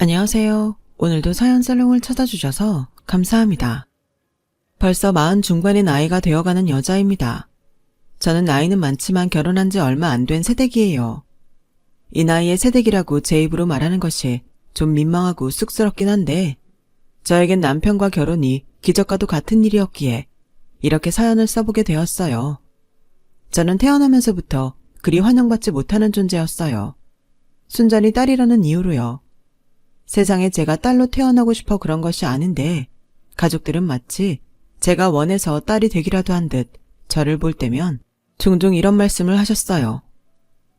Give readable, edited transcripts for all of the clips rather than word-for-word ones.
안녕하세요. 오늘도 사연 살롱을 찾아주셔서 감사합니다. 벌써 40 중반의 나이가 되어가는 여자입니다. 저는 나이는 많지만 결혼한 지 얼마 안 된 새댁이에요. 이 나이에 새댁이라고 제 입으로 말하는 것이 좀 민망하고 쑥스럽긴 한데 저에겐 남편과 결혼이 기적과도 같은 일이었기에 이렇게 사연을 써보게 되었어요. 저는 태어나면서부터 그리 환영받지 못하는 존재였어요. 순전히 딸이라는 이유로요. 세상에 제가 딸로 태어나고 싶어 그런 것이 아닌데 가족들은 마치 제가 원해서 딸이 되기라도 한 듯 저를 볼 때면 종종 이런 말씀을 하셨어요.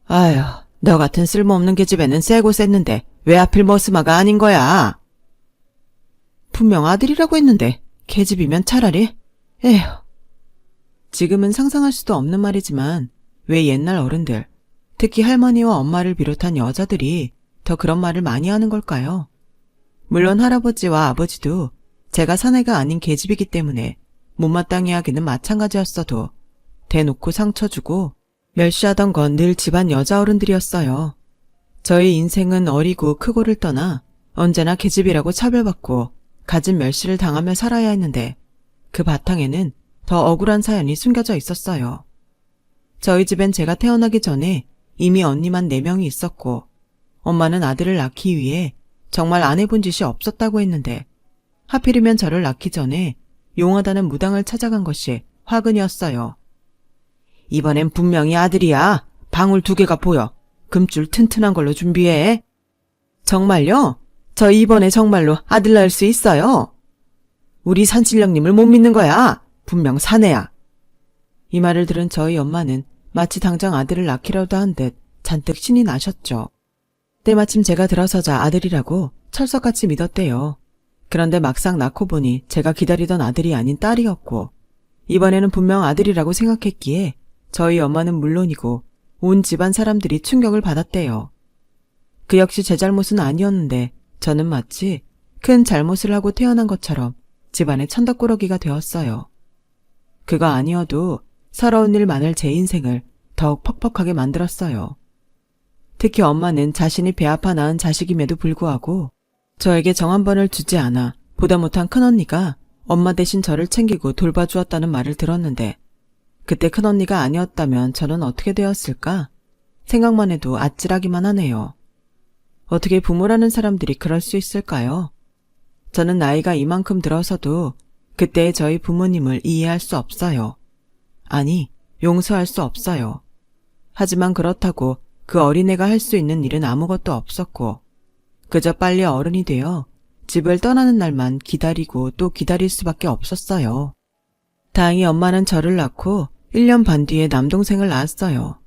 아휴, 너 같은 쓸모없는 계집애는 세고 셌는데 왜 하필 머스마가 아닌 거야? 분명 아들이라고 했는데 계집이면 차라리. 에휴. 지금은 상상할 수도 없는 말이지만 왜 옛날 어른들, 특히 할머니와 엄마를 비롯한 여자들이 더 그런 말을 많이 하는 걸까요? 물론 할아버지와 아버지도 제가 사내가 아닌 계집이기 때문에 못마땅해 하기는 마찬가지였어도 대놓고 상처 주고 멸시하던 건 늘 집안 여자 어른들이었어요. 저희 인생은 어리고 크고를 떠나 언제나 계집이라고 차별받고 갖은 멸시를 당하며 살아야 했는데 그 바탕에는 더 억울한 사연이 숨겨져 있었어요. 저희 집엔 제가 태어나기 전에 이미 언니만 4명이 있었고 엄마는 아들을 낳기 위해 정말 안 해본 짓이 없었다고 했는데 하필이면 저를 낳기 전에 용하다는 무당을 찾아간 것이 화근이었어요. 이번엔 분명히 아들이야. 방울 2개가 보여. 금줄 튼튼한 걸로 준비해. 정말요? 저 이번에 정말로 아들 낳을 수 있어요. 우리 산신령님을 못 믿는 거야. 분명 사내야. 이 말을 들은 저희 엄마는 마치 당장 아들을 낳기라도 한 듯 잔뜩 신이 나셨죠. 때마침 제가 들어서자 아들이라고 철석같이 믿었대요. 그런데 막상 낳고 보니 제가 기다리던 아들이 아닌 딸이었고 이번에는 분명 아들이라고 생각했기에 저희 엄마는 물론이고 온 집안 사람들이 충격을 받았대요. 그 역시 제 잘못은 아니었는데 저는 마치 큰 잘못을 하고 태어난 것처럼 집안의 천덕꾸러기가 되었어요. 그거 아니어도 서러운 일 많을 제 인생을 더욱 퍽퍽하게 만들었어요. 특히 엄마는 자신이 배 아파 낳은 자식임에도 불구하고 저에게 정 한 번을 주지 않아 보다 못한 큰언니가 엄마 대신 저를 챙기고 돌봐주었다는 말을 들었는데 그때 큰언니가 아니었다면 저는 어떻게 되었을까? 생각만 해도 아찔하기만 하네요. 어떻게 부모라는 사람들이 그럴 수 있을까요? 저는 나이가 이만큼 들어서도 그때의 저희 부모님을 이해할 수 없어요. 아니, 용서할 수 없어요. 하지만 그렇다고 그 어린애가 할 수 있는 일은 아무것도 없었고 그저 빨리 어른이 되어 집을 떠나는 날만 기다리고 또 기다릴 수밖에 없었어요. 다행히 엄마는 저를 낳고 1년 반 뒤에 남동생을 낳았어요.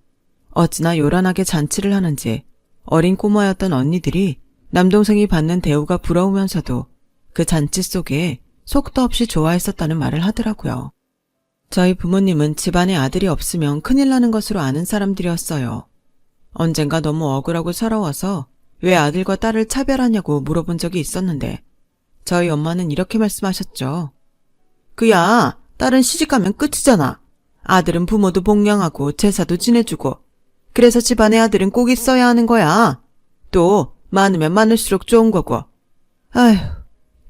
어찌나 요란하게 잔치를 하는지 어린 꼬마였던 언니들이 남동생이 받는 대우가 부러우면서도 그 잔치 속에 속도 없이 좋아했었다는 말을 하더라고요. 저희 부모님은 집안에 아들이 없으면 큰일 나는 것으로 아는 사람들이었어요. 언젠가 너무 억울하고 서러워서 왜 아들과 딸을 차별하냐고 물어본 적이 있었는데 저희 엄마는 이렇게 말씀하셨죠. 그야 딸은 시집가면 끝이잖아. 아들은 부모도 복양하고 제사도 지내주고 그래서 집안에 아들은 꼭 있어야 하는 거야. 또 많으면 많을수록 좋은 거고. 아휴,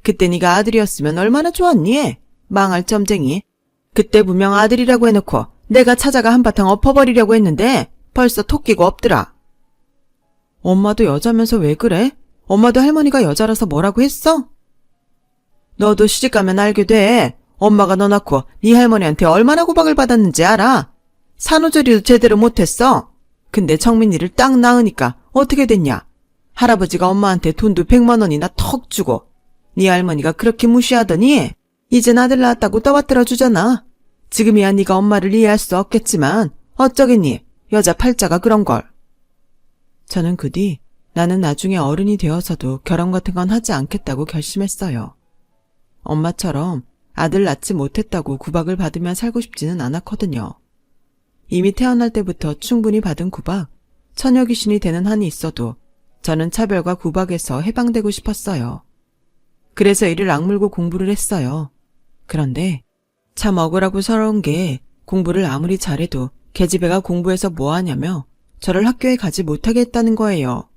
그때 네가 아들이었으면 얼마나 좋았니? 망할 점쟁이. 그때 분명 아들이라고 해놓고 내가 찾아가 한바탕 엎어버리려고 했는데 벌써 토끼고 없더라. 엄마도 여자면서 왜 그래? 엄마도 할머니가 여자라서 뭐라고 했어? 너도 시집가면 알게 돼. 엄마가 너 낳고 네 할머니한테 얼마나 구박을 받았는지 알아? 산후조리도 제대로 못했어. 근데 정민이를 딱 낳으니까 어떻게 됐냐? 할아버지가 엄마한테 돈도 100만 원이나 턱 주고 네 할머니가 그렇게 무시하더니 이젠 아들 낳았다고 떠받들어 주잖아. 지금이야 네가 엄마를 이해할 수 없겠지만 어쩌겠니? 여자 팔자가 그런 걸. 저는 그 뒤 나는 나중에 어른이 되어서도 결혼 같은 건 하지 않겠다고 결심했어요. 엄마처럼 아들 낳지 못했다고 구박을 받으며 살고 싶지는 않았거든요. 이미 태어날 때부터 충분히 받은 구박, 처녀 귀신이 되는 한이 있어도 저는 차별과 구박에서 해방되고 싶었어요. 그래서 이를 악물고 공부를 했어요. 그런데 참 억울하고 서러운 게 공부를 아무리 잘해도 계집애가 공부해서 뭐 하냐며 저를 학교에 가지 못하게 했다는 거예요.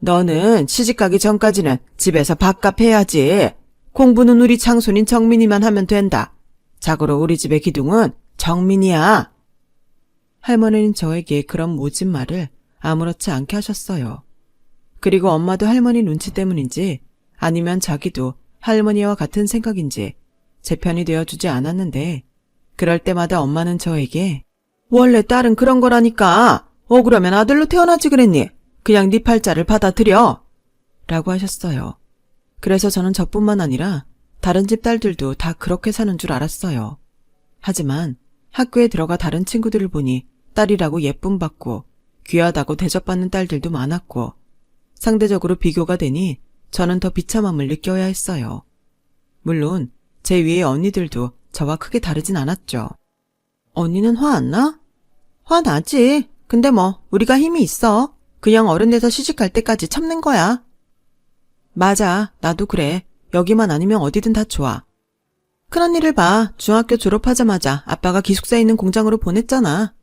너는 시집가기 전까지는 집에서 밥값 해야지. 공부는 우리 장손인 정민이만 하면 된다. 자고로 우리 집의 기둥은 정민이야. 할머니는 저에게 그런 모진 말을 아무렇지 않게 하셨어요. 그리고 엄마도 할머니 눈치 때문인지 아니면 자기도 할머니와 같은 생각인지 제 편이 되어주지 않았는데 그럴 때마다 엄마는 저에게 원래 딸은 그런 거라니까. 억울하면 아들로 태어나지 그랬니? 그냥 네 팔자를 받아들여. 라고 하셨어요. 그래서 저는 저뿐만 아니라 다른 집 딸들도 다 그렇게 사는 줄 알았어요. 하지만 학교에 들어가 다른 친구들을 보니 딸이라고 예쁨 받고 귀하다고 대접받는 딸들도 많았고 상대적으로 비교가 되니 저는 더 비참함을 느껴야 했어요. 물론 제 위의 언니들도 저와 크게 다르진 않았죠. 언니는 화 안 나? 화 나지. 근데 뭐 우리가 힘이 있어. 그냥 어른 돼서 시집갈 때까지 참는 거야. 맞아. 나도 그래. 여기만 아니면 어디든 다 좋아. 큰언니를 봐. 중학교 졸업하자마자 아빠가 기숙사에 있는 공장으로 보냈잖아.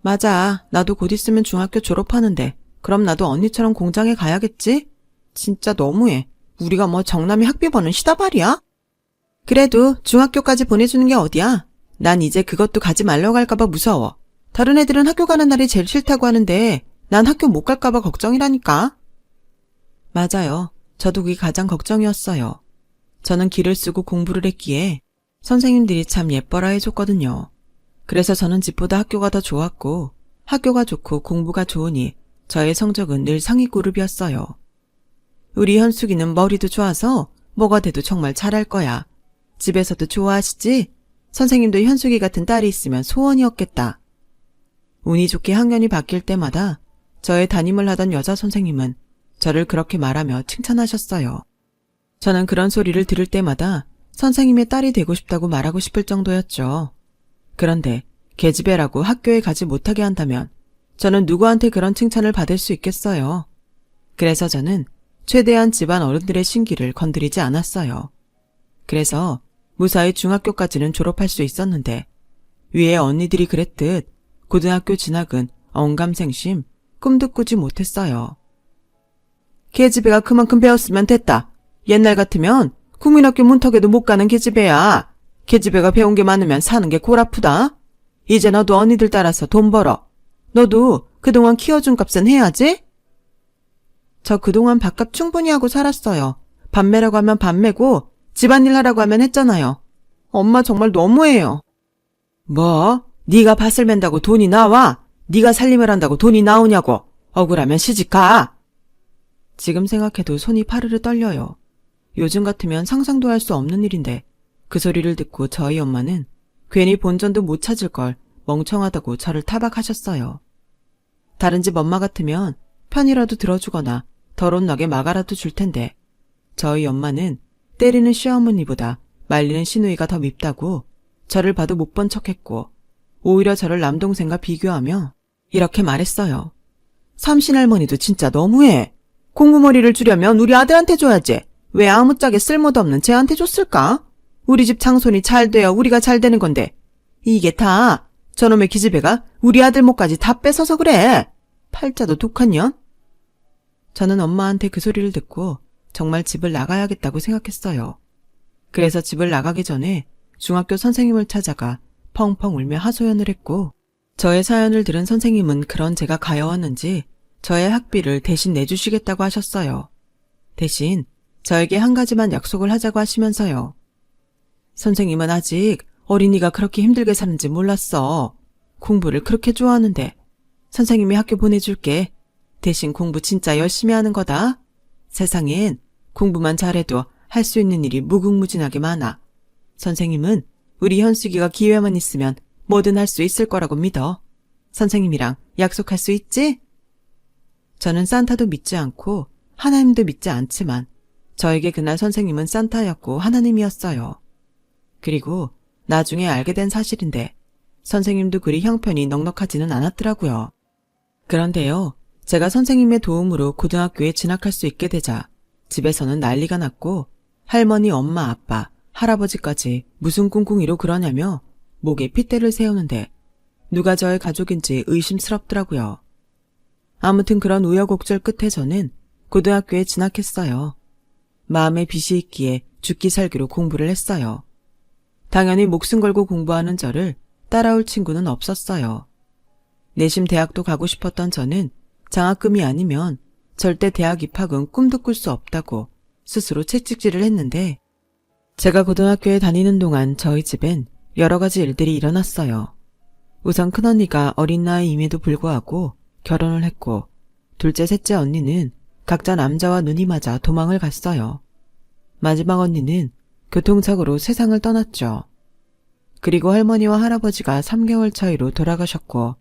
맞아. 나도 곧 있으면 중학교 졸업하는데 그럼 나도 언니처럼 공장에 가야겠지? 진짜 너무해. 우리가 뭐 정남이 학비 버는 시다발이야? 그래도 중학교까지 보내주는 게 어디야? 난 이제 그것도 가지 말라고 할까봐 무서워. 다른 애들은 학교 가는 날이 제일 싫다고 하는데 난 학교 못 갈까봐 걱정이라니까. 맞아요. 저도 그게 가장 걱정이었어요. 저는 기를 쓰고 공부를 했기에 선생님들이 참 예뻐라 해줬거든요. 그래서 저는 집보다 학교가 더 좋았고 학교가 좋고 공부가 좋으니 저의 성적은 늘 상위 그룹이었어요. 우리 현숙이는 머리도 좋아서 뭐가 돼도 정말 잘할 거야. 집에서도 좋아하시지? 선생님도 현숙이 같은 딸이 있으면 소원이었겠다. 운이 좋게 학년이 바뀔 때마다 저의 담임을 하던 여자 선생님은 저를 그렇게 말하며 칭찬하셨어요. 저는 그런 소리를 들을 때마다 선생님의 딸이 되고 싶다고 말하고 싶을 정도였죠. 그런데 계집애라고 학교에 가지 못하게 한다면 저는 누구한테 그런 칭찬을 받을 수 있겠어요. 그래서 저는 최대한 집안 어른들의 심기를 건드리지 않았어요. 그래서 무사히 중학교까지는 졸업할 수 있었는데 위에 언니들이 그랬듯 고등학교 진학은 언감생심, 꿈도 꾸지 못했어요. 계집애가 그만큼 배웠으면 됐다. 옛날 같으면 국민학교 문턱에도 못 가는 계집애야. 계집애가 배운 게 많으면 사는 게 골아프다. 이제 너도 언니들 따라서 돈 벌어. 너도 그동안 키워준 값은 해야지. 저 그동안 밥값 충분히 하고 살았어요. 밥 매라고 하면 밥 매고 집안일 하라고 하면 했잖아요. 엄마 정말 너무해요. 뭐? 네가 밭을 맨다고 돈이 나와? 네가 살림을 한다고 돈이 나오냐고. 억울하면 시집가. 지금 생각해도 손이 파르르 떨려요. 요즘 같으면 상상도 할 수 없는 일인데 그 소리를 듣고 저희 엄마는 괜히 본전도 못 찾을 걸 멍청하다고 저를 타박하셨어요. 다른 집 엄마 같으면 편이라도 들어주거나 덜 혼나게 막아라도 줄 텐데 저희 엄마는 때리는 시어머니보다 말리는 시누이가 더 밉다고 저를 봐도 못 본 척했고 오히려 저를 남동생과 비교하며 이렇게 말했어요. 삼신할머니도 진짜 너무해. 공부머리를 주려면 우리 아들한테 줘야지. 왜 아무짝에 쓸모도 없는 쟤한테 줬을까? 우리 집 장손이 잘 돼야 우리가 잘 되는 건데 이게 다 저놈의 기집애가 우리 아들 목까지 다 뺏어서 그래. 팔자도 독한 년. 저는 엄마한테 그 소리를 듣고 정말 집을 나가야겠다고 생각했어요. 그래서 집을 나가기 전에 중학교 선생님을 찾아가 펑펑 울며 하소연을 했고 저의 사연을 들은 선생님은 그런 제가 가여웠는지 저의 학비를 대신 내주시겠다고 하셨어요. 대신 저에게 한 가지만 약속을 하자고 하시면서요. 선생님은 아직 어린이가 그렇게 힘들게 사는지 몰랐어. 공부를 그렇게 좋아하는데 선생님이 학교 보내줄게. 대신 공부 진짜 열심히 하는 거다. 세상엔 공부만 잘해도 할 수 있는 일이 무궁무진하게 많아. 선생님은 우리 현숙이가 기회만 있으면 뭐든 할 수 있을 거라고 믿어. 선생님이랑 약속할 수 있지? 저는 산타도 믿지 않고 하나님도 믿지 않지만 저에게 그날 선생님은 산타였고 하나님이었어요. 그리고 나중에 알게 된 사실인데 선생님도 그리 형편이 넉넉하지는 않았더라고요. 그런데요, 제가 선생님의 도움으로 고등학교에 진학할 수 있게 되자 집에서는 난리가 났고 할머니, 엄마, 아빠, 할아버지까지 무슨 꿍꿍이로 그러냐며 목에 핏대를 세우는데 누가 저의 가족인지 의심스럽더라고요. 아무튼 그런 우여곡절 끝에 저는 고등학교에 진학했어요. 마음에 빚이 있기에 죽기 살기로 공부를 했어요. 당연히 목숨 걸고 공부하는 저를 따라올 친구는 없었어요. 내심 대학도 가고 싶었던 저는 장학금이 아니면 절대 대학 입학은 꿈도 꿀 수 없다고 스스로 채찍질을 했는데, 제가 고등학교에 다니는 동안 저희 집엔 여러 가지 일들이 일어났어요. 우선 큰언니가 어린 나이임에도 불구하고 결혼을 했고, 둘째, 셋째 언니는 각자 남자와 눈이 맞아 도망을 갔어요. 마지막 언니는 교통사고로 세상을 떠났죠. 그리고 할머니와 할아버지가 3개월 차이로 돌아가셨고,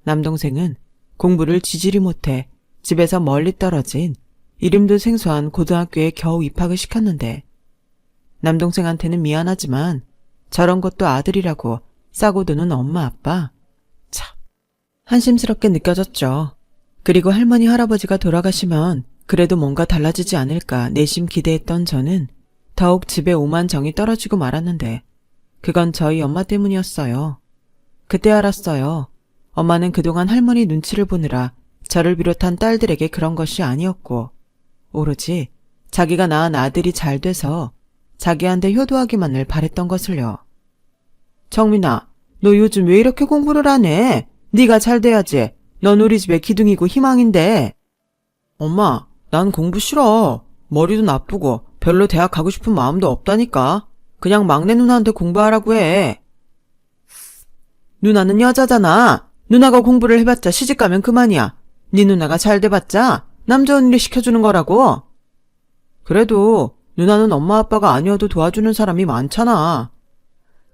남동생은 공부를 지지리 못해 집에서 멀리 떨어진 이름도 생소한 고등학교에 겨우 입학을 시켰는데, 남동생한테는 미안하지만 저런 것도 아들이라고 싸고 드는 엄마 아빠, 참 한심스럽게 느껴졌죠. 그리고 할머니 할아버지가 돌아가시면 그래도 뭔가 달라지지 않을까 내심 기대했던 저는 더욱 집에 오만 정이 떨어지고 말았는데, 그건 저희 엄마 때문이었어요. 그때 알았어요. 엄마는 그동안 할머니 눈치를 보느라 저를 비롯한 딸들에게 그런 것이 아니었고, 오로지 자기가 낳은 아들이 잘 돼서 자기한테 효도하기만을 바랬던 것을요. 정민아, 너 요즘 왜 이렇게 공부를 안 해? 네가 잘 돼야지. 넌 우리 집의 기둥이고 희망인데. 엄마, 난 공부 싫어. 머리도 나쁘고 별로 대학 가고 싶은 마음도 없다니까. 그냥 막내 누나한테 공부하라고 해. 누나는 여자잖아. 누나가 공부를 해봤자 시집가면 그만이야. 네 누나가 잘 돼봤자 남 좋은 일 시켜주는 거라고. 그래도 누나는 엄마 아빠가 아니어도 도와주는 사람이 많잖아.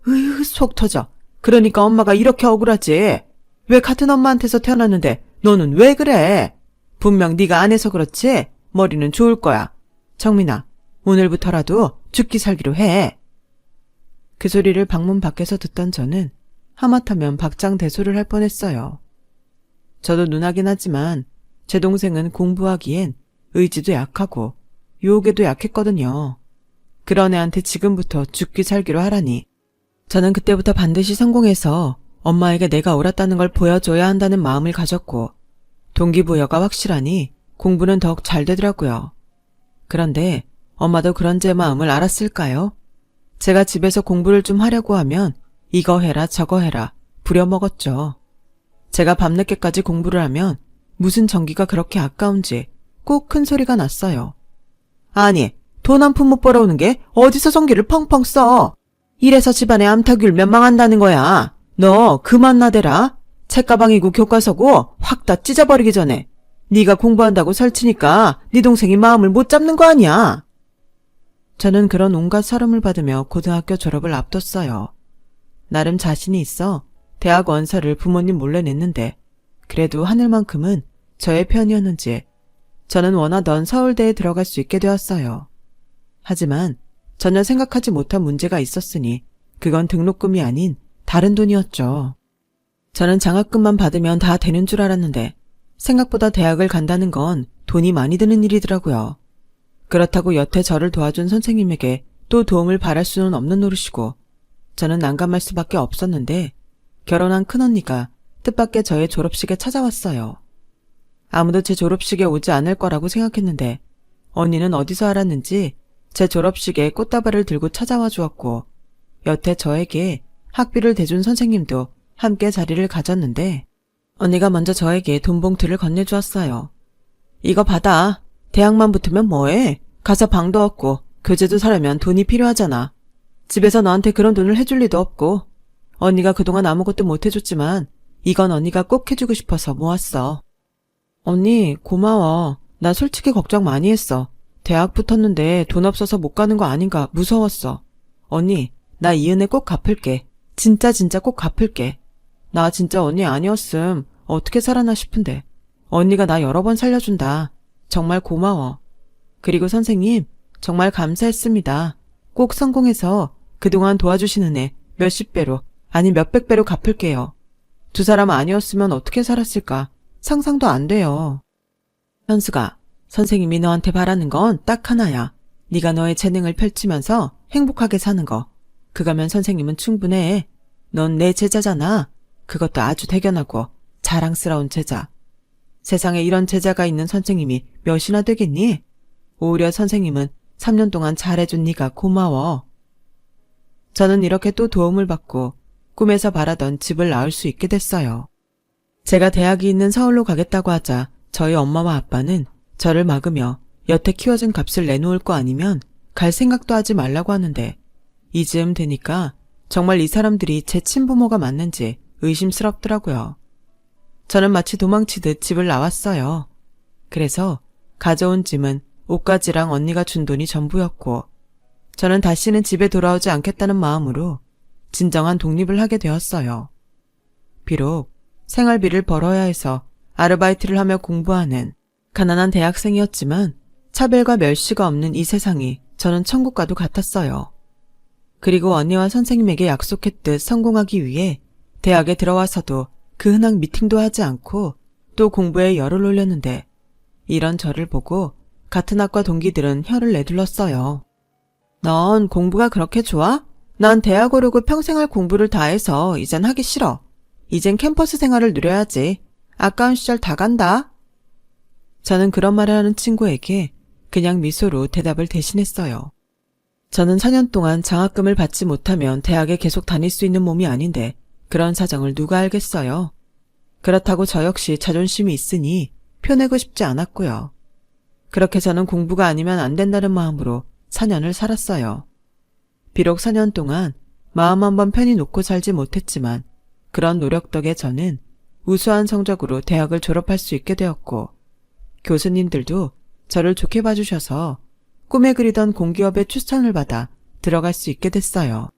으휴, 속 터져. 그러니까 엄마가 이렇게 억울하지. 왜 같은 엄마한테서 태어났는데 너는 왜 그래? 분명 네가 안 해서 그렇지 머리는 좋을 거야. 정민아, 오늘부터라도 죽기 살기로 해. 그 소리를 방문 밖에서 듣던 저는 하마터면 박장대소를 할 뻔했어요. 저도 누나긴 하지만 제 동생은 공부하기엔 의지도 약하고 유혹에도 약했거든요. 그런 애한테 지금부터 죽기 살기로 하라니. 저는 그때부터 반드시 성공해서 엄마에게 내가 옳았다는 걸 보여줘야 한다는 마음을 가졌고, 동기부여가 확실하니 공부는 더욱 잘 되더라고요. 그런데 엄마도 그런 제 마음을 알았을까요? 제가 집에서 공부를 좀 하려고 하면 이거 해라 저거 해라 부려먹었죠. 제가 밤늦게까지 공부를 하면 무슨 전기가 그렇게 아까운지 꼭 큰 소리가 났어요. 아니, 돈 한 푼 못 벌어오는 게 어디서 전기를 펑펑 써. 이래서 집안에 암탉이 울면 망한다는 거야. 너 그만 나대라. 책가방이고 교과서고 확 다 찢어버리기 전에. 네가 공부한다고 설치니까 네 동생이 마음을 못 잡는 거 아니야. 저는 그런 온갖 서름을 받으며 고등학교 졸업을 앞뒀어요. 나름 자신이 있어 대학 원서를 부모님 몰래 냈는데, 그래도 하늘만큼은 저의 편이었는지 저는 원하던 서울대에 들어갈 수 있게 되었어요. 하지만 전혀 생각하지 못한 문제가 있었으니 그건 등록금이 아닌 다른 돈이었죠. 저는 장학금만 받으면 다 되는 줄 알았는데 생각보다 대학을 간다는 건 돈이 많이 드는 일이더라고요. 그렇다고 여태 저를 도와준 선생님에게 또 도움을 바랄 수는 없는 노릇이고, 저는 난감할 수밖에 없었는데 결혼한 큰언니가 뜻밖의 저의 졸업식에 찾아왔어요. 아무도 제 졸업식에 오지 않을 거라고 생각했는데 언니는 어디서 알았는지 제 졸업식에 꽃다발을 들고 찾아와 주었고, 여태 저에게 학비를 대준 선생님도 함께 자리를 가졌는데, 언니가 먼저 저에게 돈 봉투를 건네주었어요. 이거 받아. 대학만 붙으면 뭐해? 가서 방도 없고 교재도 사려면 돈이 필요하잖아. 집에서 너한테 그런 돈을 해줄 리도 없고, 언니가 그동안 아무것도 못 해줬지만 이건 언니가 꼭 해주고 싶어서 모았어. 언니 고마워. 나 솔직히 걱정 많이 했어. 대학 붙었는데 돈 없어서 못 가는 거 아닌가 무서웠어. 언니, 나 이 은혜 꼭 갚을게. 진짜 꼭 갚을게. 나 진짜 언니 아니었음 어떻게 살아나 싶은데 언니가 나 여러 번 살려준다. 정말 고마워. 그리고 선생님, 정말 감사했습니다. 꼭 성공해서 그동안 도와주신 은혜 몇십 배로, 아니 몇백 배로 갚을게요. 두 사람 아니었으면 어떻게 살았을까 상상도 안 돼요. 현수가, 선생님이 너한테 바라는 건 딱 하나야. 네가 너의 재능을 펼치면서 행복하게 사는 거. 그거면 선생님은 충분해. 넌 내 제자잖아. 그것도 아주 대견하고 자랑스러운 제자. 세상에 이런 제자가 있는 선생님이 몇이나 되겠니? 오히려 선생님은 3년 동안 잘해준 네가 고마워. 저는 이렇게 또 도움을 받고 꿈에서 바라던 집을 나올 수 있게 됐어요. 제가 대학이 있는 서울로 가겠다고 하자 저희 엄마와 아빠는 저를 막으며 여태 키워준 값을 내놓을 거 아니면 갈 생각도 하지 말라고 하는데 이즈음 되니까 정말 이 사람들이 제 친부모가 맞는지 의심스럽더라고요. 저는 마치 도망치듯 집을 나왔어요. 그래서 가져온 짐은 옷가지랑 언니가 준 돈이 전부였고 저는 다시는 집에 돌아오지 않겠다는 마음으로 진정한 독립을 하게 되었어요. 비록 생활비를 벌어야 해서 아르바이트를 하며 공부하는 가난한 대학생이었지만 차별과 멸시가 없는 이 세상이 저는 천국과도 같았어요. 그리고 언니와 선생님에게 약속했듯 성공하기 위해 대학에 들어와서도 그 흔한 미팅도 하지 않고 또 공부에 열을 올렸는데 이런 저를 보고 같은 학과 동기들은 혀를 내둘렀어요. 넌 공부가 그렇게 좋아? 난 대학 오르고 평생 할 공부를 다 해서 이젠 하기 싫어. 이젠 캠퍼스 생활을 누려야지. 아까운 시절 다 간다. 저는 그런 말을 하는 친구에게 그냥 미소로 대답을 대신했어요. 저는 4년 동안 장학금을 받지 못하면 대학에 계속 다닐 수 있는 몸이 아닌데 그런 사정을 누가 알겠어요. 그렇다고 저 역시 자존심이 있으니 표내고 싶지 않았고요. 그렇게 저는 공부가 아니면 안 된다는 마음으로 4년을 살았어요. 비록 4년 동안 마음 한번 편히 놓고 살지 못했지만 그런 노력 덕에 저는 우수한 성적으로 대학을 졸업할 수 있게 되었고 교수님들도 저를 좋게 봐주셔서 꿈에 그리던 공기업에 추천을 받아 들어갈 수 있게 됐어요.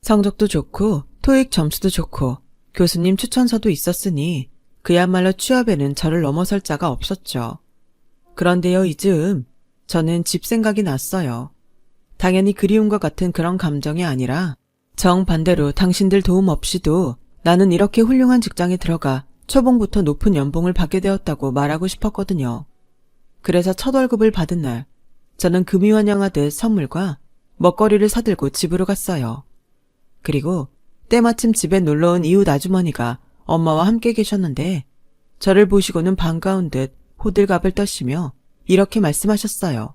성적도 좋고 토익 점수도 좋고 교수님 추천서도 있었으니 그야말로 취업에는 저를 넘어설 자가 없었죠. 그런데요, 이즈음 저는 집 생각이 났어요. 당연히 그리움과 같은 그런 감정이 아니라 정반대로 당신들 도움 없이도 나는 이렇게 훌륭한 직장에 들어가 초봉부터 높은 연봉을 받게 되었다고 말하고 싶었거든요. 그래서 첫 월급을 받은 날 저는 금이환영하듯 선물과 먹거리를 사들고 집으로 갔어요. 그리고 때마침 집에 놀러온 이웃 아주머니가 엄마와 함께 계셨는데 저를 보시고는 반가운 듯 호들갑을 떠시며 이렇게 말씀하셨어요.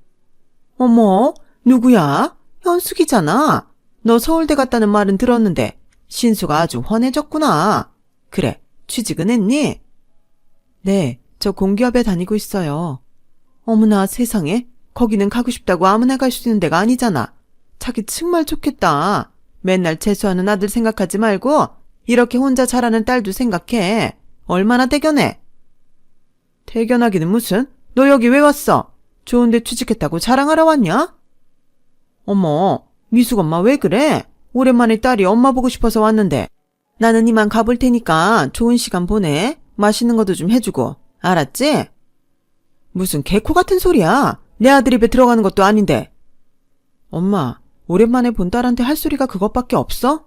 어머, 누구야? 현숙이잖아. 너 서울대 갔다는 말은 들었는데 신수가 아주 훤해졌구나. 그래, 취직은 했니? 네, 저 공기업에 다니고 있어요. 어머나 세상에, 거기는 가고 싶다고 아무나 갈 수 있는 데가 아니잖아. 자기 정말 좋겠다. 맨날 재수하는 아들 생각하지 말고 이렇게 혼자 자라는 딸도 생각해. 얼마나 대견해. 대견하기는 무슨? 너 여기 왜 왔어? 좋은데 취직했다고 자랑하러 왔냐? 어머, 미숙 엄마 왜 그래? 오랜만에 딸이 엄마 보고 싶어서 왔는데. 나는 이만 가볼 테니까 좋은 시간 보내. 맛있는 것도 좀 해주고. 알았지? 무슨 개코 같은 소리야. 내 아들 입에 들어가는 것도 아닌데. 엄마, 오랜만에 본 딸한테 할 소리가 그것밖에 없어?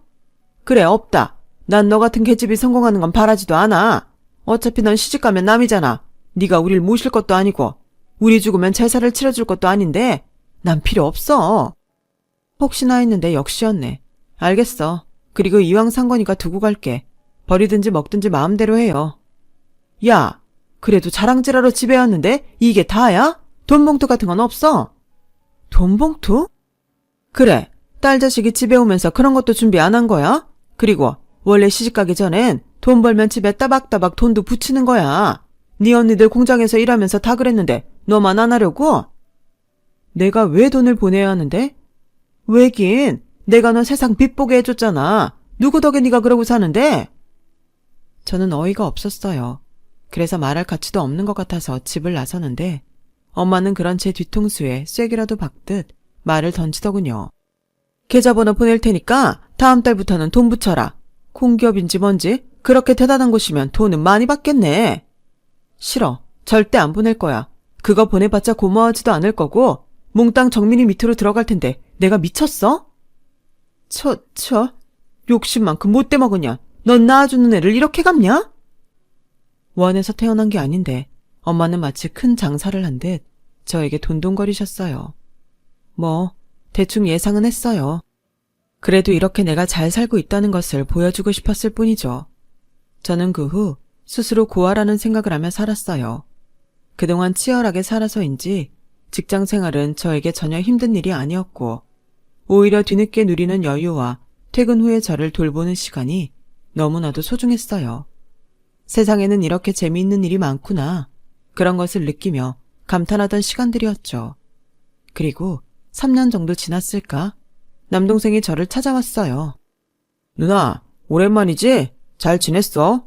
그래, 없다. 난 너 같은 계집이 성공하는 건 바라지도 않아. 어차피 넌 시집가면 남이잖아. 네가 우릴 모실 것도 아니고 우리 죽으면 제사를 치러줄 것도 아닌데 난 필요 없어. 혹시나 했는데 역시였네. 알겠어. 그리고 이왕 산 거니까 두고 갈게. 버리든지 먹든지 마음대로 해요. 야, 그래도 자랑질하러 집에 왔는데 이게 다야? 돈봉투 같은 건 없어? 돈봉투? 그래, 딸 자식이 집에 오면서 그런 것도 준비 안 한 거야? 그리고 원래 시집가기 전엔 돈 벌면 집에 따박따박 돈도 붙이는 거야. 네 언니들 공장에서 일하면서 다 그랬는데 너만 안 하려고? 내가 왜 돈을 보내야 하는데? 왜긴, 내가 너 세상 빛보게 해줬잖아. 누구 덕에 네가 그러고 사는데? 저는 어이가 없었어요. 그래서 말할 가치도 없는 것 같아서 집을 나서는데 엄마는 그런 제 뒤통수에 쐐기라도 박듯 말을 던지더군요. 계좌번호 보낼 테니까 다음 달부터는 돈 붙여라. 공기업인지 뭔지 그렇게 대단한 곳이면 돈은 많이 받겠네. 싫어. 절대 안 보낼 거야. 그거 보내봤자 고마워하지도 않을 거고 몽땅 정민이 밑으로 들어갈 텐데 내가 미쳤어? 욕심만큼 못돼 먹으냐. 넌 낳아주는 애를 이렇게 갚냐? 원에서 태어난 게 아닌데 엄마는 마치 큰 장사를 한 듯 저에게 돈돈거리셨어요. 뭐 대충 예상은 했어요. 그래도 이렇게 내가 잘 살고 있다는 것을 보여주고 싶었을 뿐이죠. 저는 그 후 스스로 고아라는 생각을 하며 살았어요. 그동안 치열하게 살아서인지 직장 생활은 저에게 전혀 힘든 일이 아니었고 오히려 뒤늦게 누리는 여유와 퇴근 후에 저를 돌보는 시간이 너무나도 소중했어요. 세상에는 이렇게 재미있는 일이 많구나. 그런 것을 느끼며 감탄하던 시간들이었죠. 그리고 3년 정도 지났을까? 남동생이 저를 찾아왔어요. 누나, 오랜만이지? 잘 지냈어?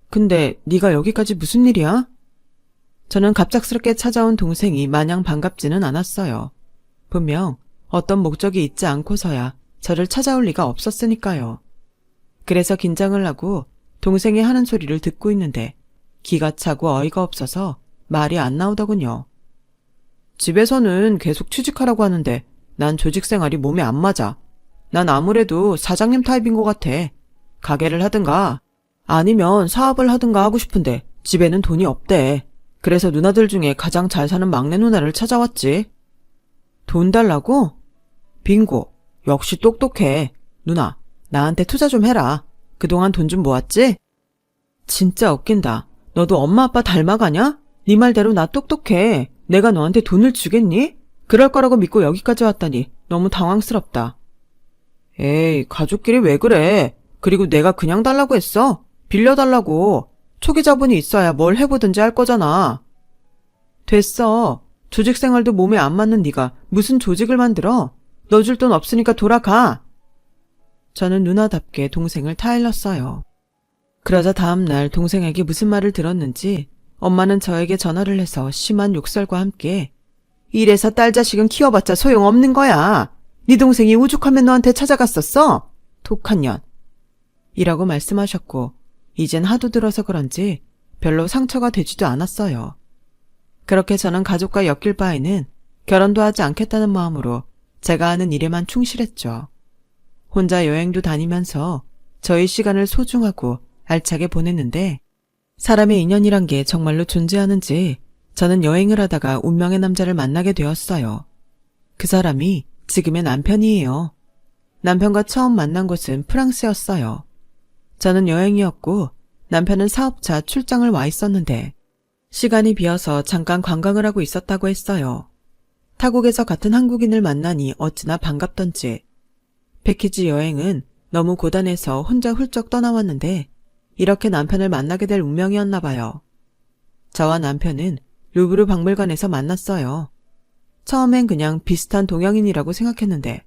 근데 네가 여기까지 무슨 일이야? 저는 갑작스럽게 찾아온 동생이 마냥 반갑지는 않았어요. 분명 어떤 목적이 있지 않고서야 저를 찾아올 리가 없었으니까요. 그래서 긴장을 하고 동생이 하는 소리를 듣고 있는데 기가 차고 어이가 없어서 말이 안 나오더군요. 집에서는 계속 취직하라고 하는데 난 조직 생활이 몸에 안 맞아. 난 아무래도 사장님 타입인 것 같아. 가게를 하든가 아니면 사업을 하든가 하고 싶은데 집에는 돈이 없대. 그래서 누나들 중에 가장 잘 사는 막내 누나를 찾아왔지. 돈 달라고? 빙고. 역시 똑똑해. 누나, 나한테 투자 좀 해라. 그동안 돈 좀 모았지? 진짜 웃긴다. 너도 엄마 아빠 닮아가냐? 네 말대로 나 똑똑해. 내가 너한테 돈을 주겠니? 그럴 거라고 믿고 여기까지 왔다니 너무 당황스럽다. 에이, 가족끼리 왜 그래? 그리고 내가 그냥 달라고 했어? 빌려달라고. 초기 자본이 있어야 뭘 해보든지 할 거잖아. 됐어. 조직 생활도 몸에 안 맞는 네가 무슨 조직을 만들어? 너 줄 돈 없으니까 돌아가. 저는 누나답게 동생을 타일렀어요. 그러자 다음날 동생에게 무슨 말을 들었는지 엄마는 저에게 전화를 해서 심한 욕설과 함께 이래서 딸 자식은 키워봤자 소용없는 거야. 네 동생이 오죽하면 너한테 찾아갔었어? 독한 년. 이라고 말씀하셨고 이젠 하도 들어서 그런지 별로 상처가 되지도 않았어요. 그렇게 저는 가족과 엮일 바에는 결혼도 하지 않겠다는 마음으로 제가 하는 일에만 충실했죠. 혼자 여행도 다니면서 저의 시간을 소중하고 알차게 보냈는데 사람의 인연이란 게 정말로 존재하는지 저는 여행을 하다가 운명의 남자를 만나게 되었어요. 그 사람이 지금의 남편이에요. 남편과 처음 만난 곳은 프랑스였어요. 저는 여행이었고 남편은 사업차 출장을 와 있었는데 시간이 비어서 잠깐 관광을 하고 있었다고 했어요. 타국에서 같은 한국인을 만나니 어찌나 반갑던지. 패키지 여행은 너무 고단해서 혼자 훌쩍 떠나왔는데 이렇게 남편을 만나게 될 운명이었나 봐요. 저와 남편은 루브르 박물관에서 만났어요. 처음엔 그냥 비슷한 동양인이라고 생각했는데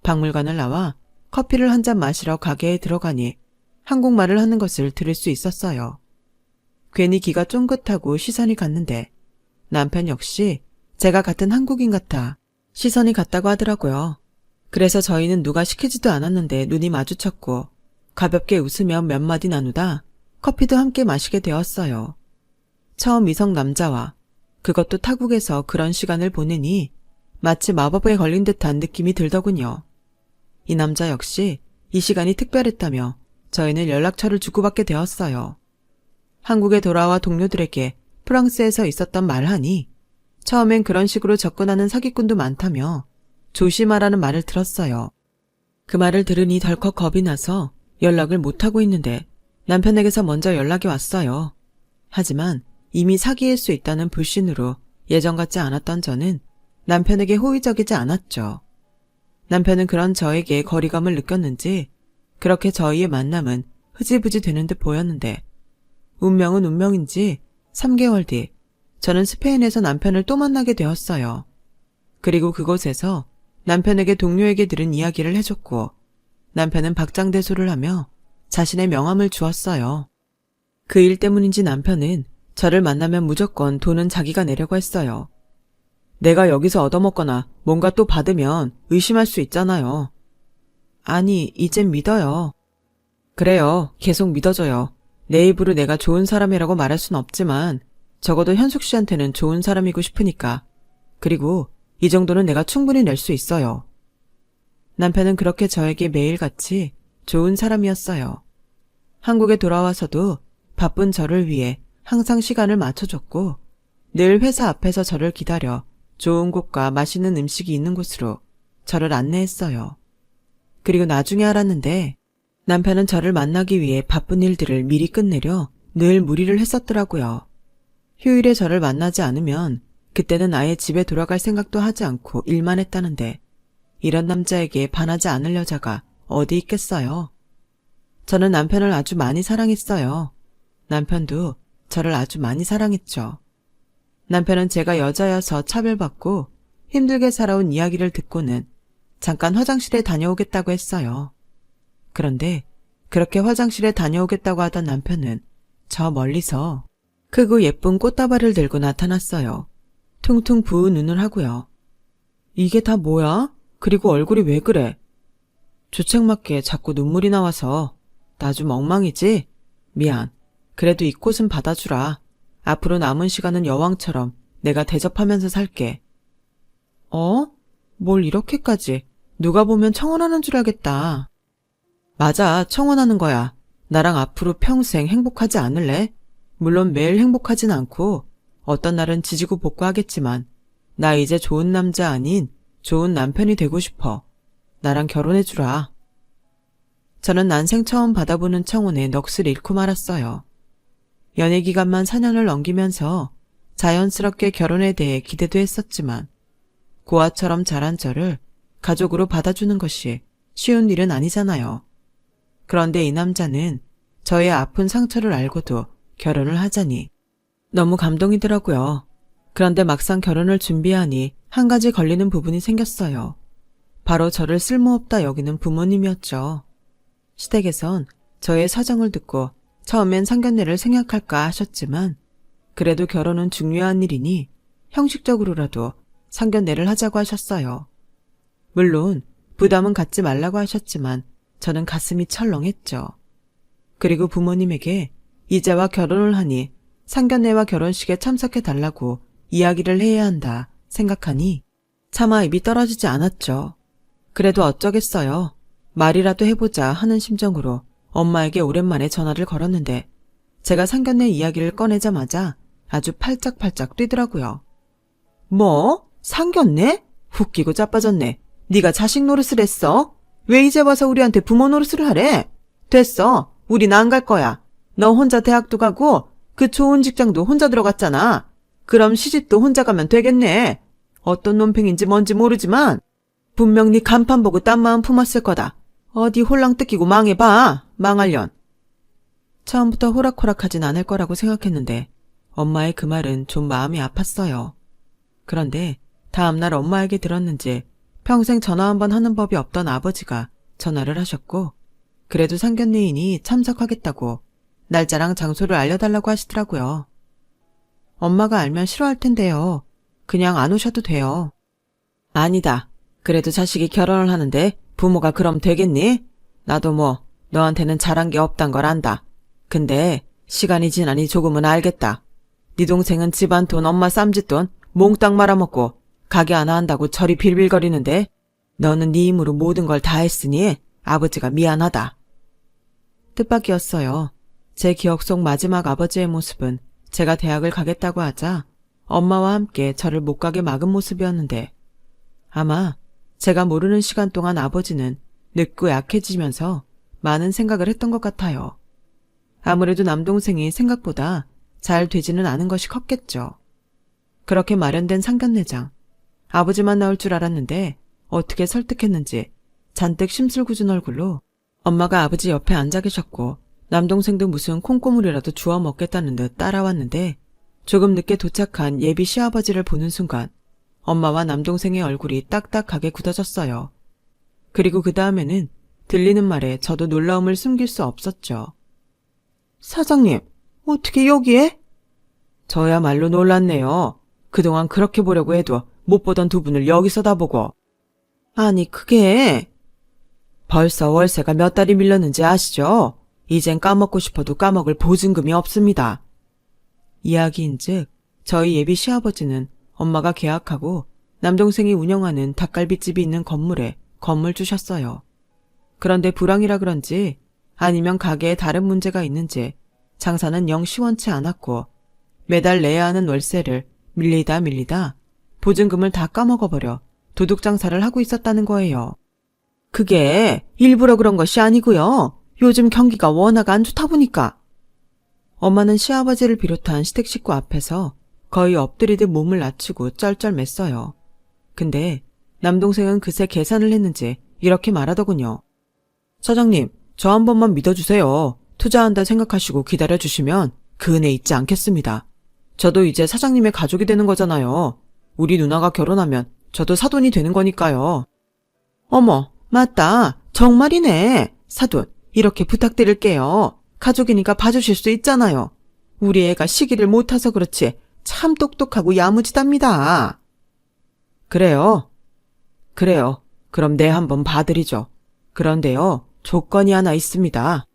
박물관을 나와 커피를 한 잔 마시러 가게에 들어가니 한국말을 하는 것을 들을 수 있었어요. 괜히 귀가 쫑긋하고 시선이 갔는데 남편 역시 제가 같은 한국인 같아 시선이 갔다고 하더라고요. 그래서 저희는 누가 시키지도 않았는데 눈이 마주쳤고 가볍게 웃으며 몇 마디 나누다 커피도 함께 마시게 되었어요. 처음 이성 남자와 그것도 타국에서 그런 시간을 보내니 마치 마법에 걸린 듯한 느낌이 들더군요. 이 남자 역시 이 시간이 특별했다며 저희는 연락처를 주고받게 되었어요. 한국에 돌아와 동료들에게 프랑스에서 있었던 말하니 처음엔 그런 식으로 접근하는 사기꾼도 많다며 조심하라는 말을 들었어요. 그 말을 들으니 덜컥 겁이 나서 연락을 못하고 있는데 남편에게서 먼저 연락이 왔어요. 하지만 이미 사기일 수 있다는 불신으로 예전 같지 않았던 저는 남편에게 호의적이지 않았죠. 남편은 그런 저에게 거리감을 느꼈는지 그렇게 저희의 만남은 흐지부지 되는 듯 보였는데 운명은 운명인지 3개월 뒤 저는 스페인에서 남편을 또 만나게 되었어요. 그리고 그곳에서 남편에게 동료에게 들은 이야기를 해줬고 남편은 박장대소를 하며 자신의 명함을 주었어요. 그 일 때문인지 남편은 저를 만나면 무조건 돈은 자기가 내려고 했어요. 내가 여기서 얻어먹거나 뭔가 또 받으면 의심할 수 있잖아요. 아니, 이젠 믿어요. 그래요. 계속 믿어줘요. 내 입으로 내가 좋은 사람이라고 말할 순 없지만 적어도 현숙 씨한테는 좋은 사람이고 싶으니까. 그리고 이 정도는 내가 충분히 낼 수 있어요. 남편은 그렇게 저에게 매일같이 좋은 사람이었어요. 한국에 돌아와서도 바쁜 저를 위해 항상 시간을 맞춰줬고 늘 회사 앞에서 저를 기다려 좋은 곳과 맛있는 음식이 있는 곳으로 저를 안내했어요. 그리고 나중에 알았는데 남편은 저를 만나기 위해 바쁜 일들을 미리 끝내려 늘 무리를 했었더라고요. 휴일에 저를 만나지 않으면 그때는 아예 집에 돌아갈 생각도 하지 않고 일만 했다는데 이런 남자에게 반하지 않을 여자가 어디 있겠어요. 저는 남편을 아주 많이 사랑했어요. 남편도 저를 아주 많이 사랑했죠. 남편은 제가 여자여서 차별받고 힘들게 살아온 이야기를 듣고는 잠깐 화장실에 다녀오겠다고 했어요. 그런데 그렇게 화장실에 다녀오겠다고 하던 남편은 저 멀리서 크고 예쁜 꽃다발을 들고 나타났어요. 퉁퉁 부은 눈을 하고요. 이게 다 뭐야? 그리고 얼굴이 왜 그래? 주책맞게 자꾸 눈물이 나와서 나 좀 엉망이지? 미안. 그래도 이 꽃은 받아주라. 앞으로 남은 시간은 여왕처럼 내가 대접하면서 살게. 뭘 이렇게까지? 누가 보면 청혼하는 줄 알겠다. 맞아, 청혼하는 거야. 나랑 앞으로 평생 행복하지 않을래? 물론 매일 행복하진 않고 어떤 날은 지지고 볶고하겠지만 나 이제 좋은 남자 아닌 좋은 남편이 되고 싶어. 나랑 결혼해주라. 저는 난생 처음 받아보는 청혼에 넋을 잃고 말았어요. 연애 기간만 4년을 넘기면서 자연스럽게 결혼에 대해 기대도 했었지만 고아처럼 자란 저를 가족으로 받아주는 것이 쉬운 일은 아니잖아요. 그런데 이 남자는 저의 아픈 상처를 알고도 결혼을 하자니 너무 감동이더라고요. 그런데 막상 결혼을 준비하니 한 가지 걸리는 부분이 생겼어요. 바로 저를 쓸모없다 여기는 부모님이었죠. 시댁에선 저의 사정을 듣고 처음엔 상견례를 생각할까 하셨지만 그래도 결혼은 중요한 일이니 형식적으로라도 상견례를 하자고 하셨어요. 물론 부담은 갖지 말라고 하셨지만 저는 가슴이 철렁했죠. 그리고 부모님에게 이제와 결혼을 하니 상견례와 결혼식에 참석해달라고 이야기를 해야 한다 생각하니 차마 입이 떨어지지 않았죠. 그래도 어쩌겠어요. 말이라도 해보자 하는 심정으로 엄마에게 오랜만에 전화를 걸었는데 제가 상견례 이야기를 꺼내자마자 아주 팔짝팔짝 뛰더라고요. 뭐? 상견례? 웃기고 자빠졌네. 네가 자식 노릇을 했어? 왜 이제 와서 우리한테 부모 노릇을 하래? 됐어. 우린 안 갈 거야. 너 혼자 대학도 가고 그 좋은 직장도 혼자 들어갔잖아. 그럼 시집도 혼자 가면 되겠네. 어떤 논팽인지 뭔지 모르지만 분명 네 간판 보고 딴 마음 품었을 거다. 어디 홀랑 뜯기고 망해봐. 망할련. 처음부터 호락호락하진 않을 거라고 생각했는데 엄마의 그 말은 좀 마음이 아팠어요. 그런데 다음날 엄마에게 들었는지 평생 전화 한 번 하는 법이 없던 아버지가 전화를 하셨고 그래도 상견례이니 참석하겠다고 날짜랑 장소를 알려달라고 하시더라고요. 엄마가 알면 싫어할 텐데요. 그냥 안 오셔도 돼요. 아니다. 그래도 자식이 결혼을 하는데 부모가 그럼 되겠니? 나도 뭐 너한테는 잘한 게 없단 걸 안다. 근데 시간이 지나니 조금은 알겠다. 네 동생은 집안 돈 엄마 쌈짓돈 몽땅 말아먹고 가게 하나 한다고 저리 빌빌거리는데 너는 네 힘으로 모든 걸 다 했으니 아버지가 미안하다. 뜻밖이었어요. 제 기억 속 마지막 아버지의 모습은 제가 대학을 가겠다고 하자 엄마와 함께 저를 못 가게 막은 모습이었는데 아마 제가 모르는 시간 동안 아버지는 늙고 약해지면서 많은 생각을 했던 것 같아요. 아무래도 남동생이 생각보다 잘 되지는 않은 것이 컸겠죠. 그렇게 마련된 상견례장. 아버지만 나올 줄 알았는데 어떻게 설득했는지 잔뜩 심술궂은 얼굴로 엄마가 아버지 옆에 앉아 계셨고 남동생도 무슨 콩고물이라도 주워 먹겠다는 듯 따라왔는데 조금 늦게 도착한 예비 시아버지를 보는 순간 엄마와 남동생의 얼굴이 딱딱하게 굳어졌어요. 그리고 그 다음에는 들리는 말에 저도 놀라움을 숨길 수 없었죠. 사장님, 어떻게 여기에? 저야말로 놀랐네요. 그동안 그렇게 보려고 해도 못 보던 두 분을 여기서다 보고. 아니 그게... 벌써 월세가 몇 달이 밀렸는지 아시죠? 이젠 까먹고 싶어도 까먹을 보증금이 없습니다. 이야기인즉 저희 예비 시아버지는 엄마가 계약하고 남동생이 운영하는 닭갈비집이 있는 건물에 건물 주셨어요. 그런데 불황이라 그런지 아니면 가게에 다른 문제가 있는지 장사는 영 시원치 않았고 매달 내야 하는 월세를 밀리다 보증금을 다 까먹어버려 도둑 장사를 하고 있었다는 거예요. 그게 일부러 그런 것이 아니고요. 요즘 경기가 워낙 안 좋다 보니까. 엄마는 시아버지를 비롯한 시댁 식구 앞에서 거의 엎드리듯 몸을 낮추고 쩔쩔맸어요. 근데 남동생은 그새 계산을 했는지 이렇게 말하더군요. 사장님, 저 한 번만 믿어주세요. 투자한다 생각하시고 기다려주시면 그 은혜 잊지 않겠습니다. 저도 이제 사장님의 가족이 되는 거잖아요. 우리 누나가 결혼하면 저도 사돈이 되는 거니까요. 어머, 맞다. 정말이네. 사돈, 이렇게 부탁드릴게요. 가족이니까 봐주실 수 있잖아요. 우리 애가 시기를 못 타서 그렇지 참 똑똑하고 야무지답니다. 그래요. 그럼 내 한번 봐드리죠. 그런데요, 조건이 하나 있습니다.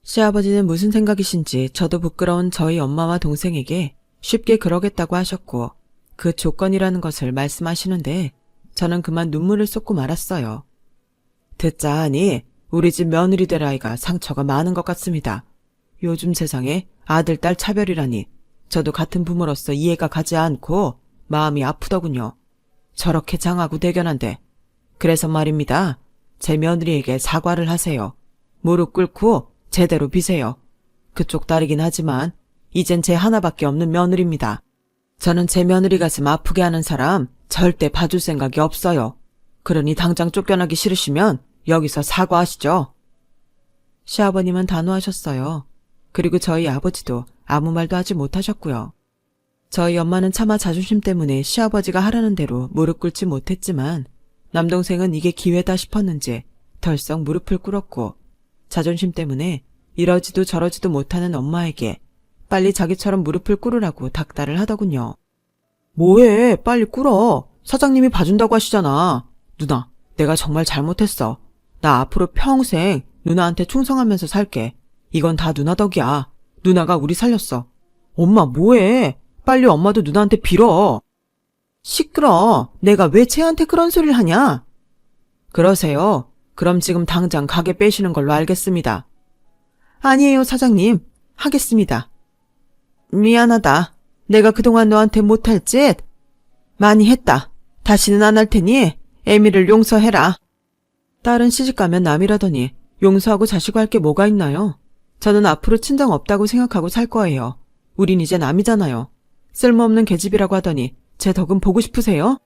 시아버지는 무슨 생각이신지 저도 부끄러운 저희 엄마와 동생에게 쉽게 그러겠다고 하셨고 그 조건이라는 것을 말씀하시는데 저는 그만 눈물을 쏟고 말았어요. 듣자 하니 우리 집 며느리 될 아이가 상처가 많은 것 같습니다. 요즘 세상에 아들, 딸 차별이라니 저도 같은 부모로서 이해가 가지 않고 마음이 아프더군요. 저렇게 장하고 대견한데. 그래서 말입니다. 제 며느리에게 사과를 하세요. 무릎 꿇고 제대로 비세요. 그쪽 딸이긴 하지만 이젠 제 하나밖에 없는 며느리입니다. 저는 제 며느리 가슴 아프게 하는 사람 절대 봐줄 생각이 없어요. 그러니 당장 쫓겨나기 싫으시면 여기서 사과하시죠. 시아버님은 단호하셨어요. 그리고 저희 아버지도 아무 말도 하지 못하셨고요. 저희 엄마는 차마 자존심 때문에 시아버지가 하라는 대로 무릎 꿇지 못했지만 남동생은 이게 기회다 싶었는지 덜썩 무릎을 꿇었고 자존심 때문에 이러지도 저러지도 못하는 엄마에게 빨리 자기처럼 무릎을 꿇으라고 닥달을 하더군요. 뭐해, 빨리 꿇어. 사장님이 봐준다고 하시잖아. 누나, 내가 정말 잘못했어. 나 앞으로 평생 누나한테 충성하면서 살게. 이건 다 누나 덕이야. 누나가 우리 살렸어. 엄마 뭐해? 빨리 엄마도 누나한테 빌어. 시끄러. 내가 왜 쟤한테 그런 소리를 하냐? 그러세요. 그럼 지금 당장 가게 빼시는 걸로 알겠습니다. 아니에요, 사장님. 하겠습니다. 미안하다. 내가 그동안 너한테 못할 짓 많이 했다. 다시는 안 할 테니 애미를 용서해라. 딸은 시집가면 남이라더니 용서하고 자시고 할 게 뭐가 있나요? 저는 앞으로 친정 없다고 생각하고 살 거예요. 우린 이제 남이잖아요. 쓸모없는 계집이라고 하더니 제 덕은 보고 싶으세요?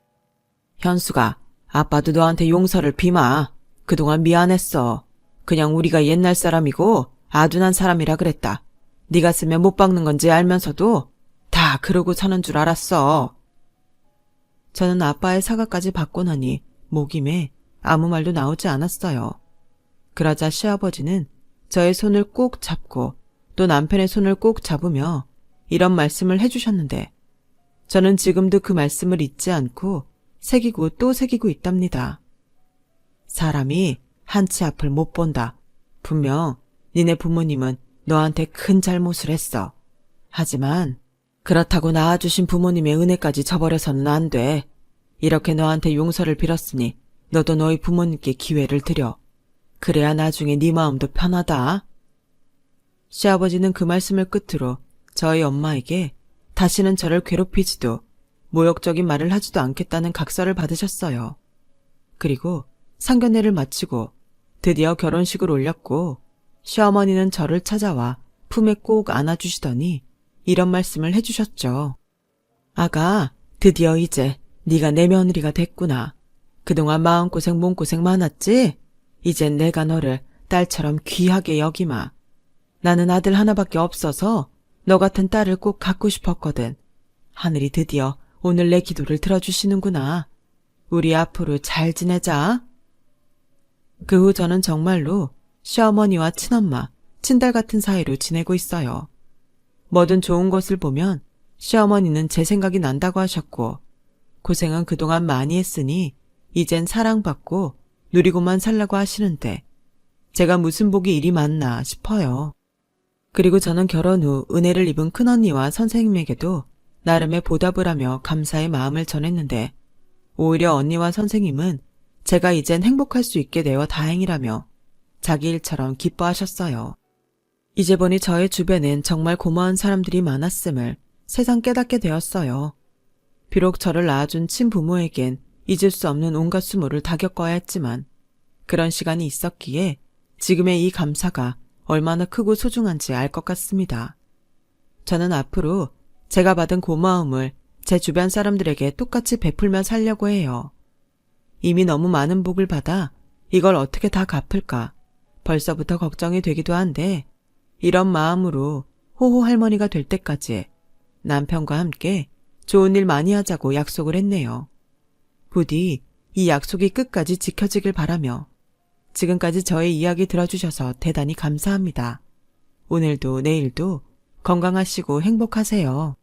현수가, 아빠도 너한테 용서를 비마. 그동안 미안했어. 그냥 우리가 옛날 사람이고 아둔한 사람이라 그랬다. 네가 쓰면 못 박는 건지 알면서도 다 그러고 사는 줄 알았어. 저는 아빠의 사과까지 받고 나니 목이 매 아무 말도 나오지 않았어요. 그러자 시아버지는 저의 손을 꼭 잡고 또 남편의 손을 꼭 잡으며 이런 말씀을 해주셨는데 저는 지금도 그 말씀을 잊지 않고 새기고 또 새기고 있답니다. 사람이 한치 앞을 못 본다. 분명 니네 부모님은 너한테 큰 잘못을 했어. 하지만 그렇다고 낳아주신 부모님의 은혜까지 저버려서는 안 돼. 이렇게 너한테 용서를 빌었으니 너도 너희 부모님께 기회를 드려. 그래야 나중에 네 마음도 편하다. 시아버지는 그 말씀을 끝으로 저희 엄마에게 다시는 저를 괴롭히지도 모욕적인 말을 하지도 않겠다는 각서를 받으셨어요. 그리고 상견례를 마치고 드디어 결혼식을 올렸고 시어머니는 저를 찾아와 품에 꼭 안아주시더니 이런 말씀을 해주셨죠. 아가, 드디어 이제 네가 내 며느리가 됐구나. 그동안 마음고생 몸고생 많았지? 이젠 내가 너를 딸처럼 귀하게 여기마. 나는 아들 하나밖에 없어서 너 같은 딸을 꼭 갖고 싶었거든. 하늘이 드디어 오늘 내 기도를 들어주시는구나. 우리 앞으로 잘 지내자. 그 후 저는 정말로 시어머니와 친엄마, 친딸 같은 사이로 지내고 있어요. 뭐든 좋은 것을 보면 시어머니는 제 생각이 난다고 하셨고 고생은 그동안 많이 했으니 이젠 사랑받고 누리고만 살라고 하시는데 제가 무슨 복이 이리 많나 싶어요. 그리고 저는 결혼 후 은혜를 입은 큰언니와 선생님에게도 나름의 보답을 하며 감사의 마음을 전했는데 오히려 언니와 선생님은 제가 이젠 행복할 수 있게 되어 다행이라며 자기 일처럼 기뻐하셨어요. 이제 보니 저의 주변엔 정말 고마운 사람들이 많았음을 새삼 깨닫게 되었어요. 비록 저를 낳아준 친부모에겐 잊을 수 없는 온갖 수모를 다 겪어야 했지만 그런 시간이 있었기에 지금의 이 감사가 얼마나 크고 소중한지 알 것 같습니다. 저는 앞으로 제가 받은 고마움을 제 주변 사람들에게 똑같이 베풀며 살려고 해요. 이미 너무 많은 복을 받아 이걸 어떻게 다 갚을까 벌써부터 걱정이 되기도 한데 이런 마음으로 호호 할머니가 될 때까지 남편과 함께 좋은 일 많이 하자고 약속을 했네요. 부디 이 약속이 끝까지 지켜지길 바라며 지금까지 저의 이야기 들어주셔서 대단히 감사합니다. 오늘도 내일도 건강하시고 행복하세요.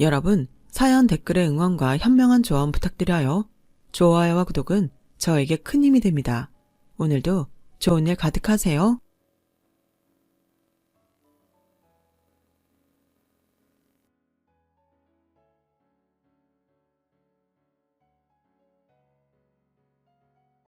여러분, 사연 댓글의 응원과 현명한 조언 부탁드려요. 좋아요와 구독은 저에게 큰 힘이 됩니다. 오늘도 좋은 일 가득하세요.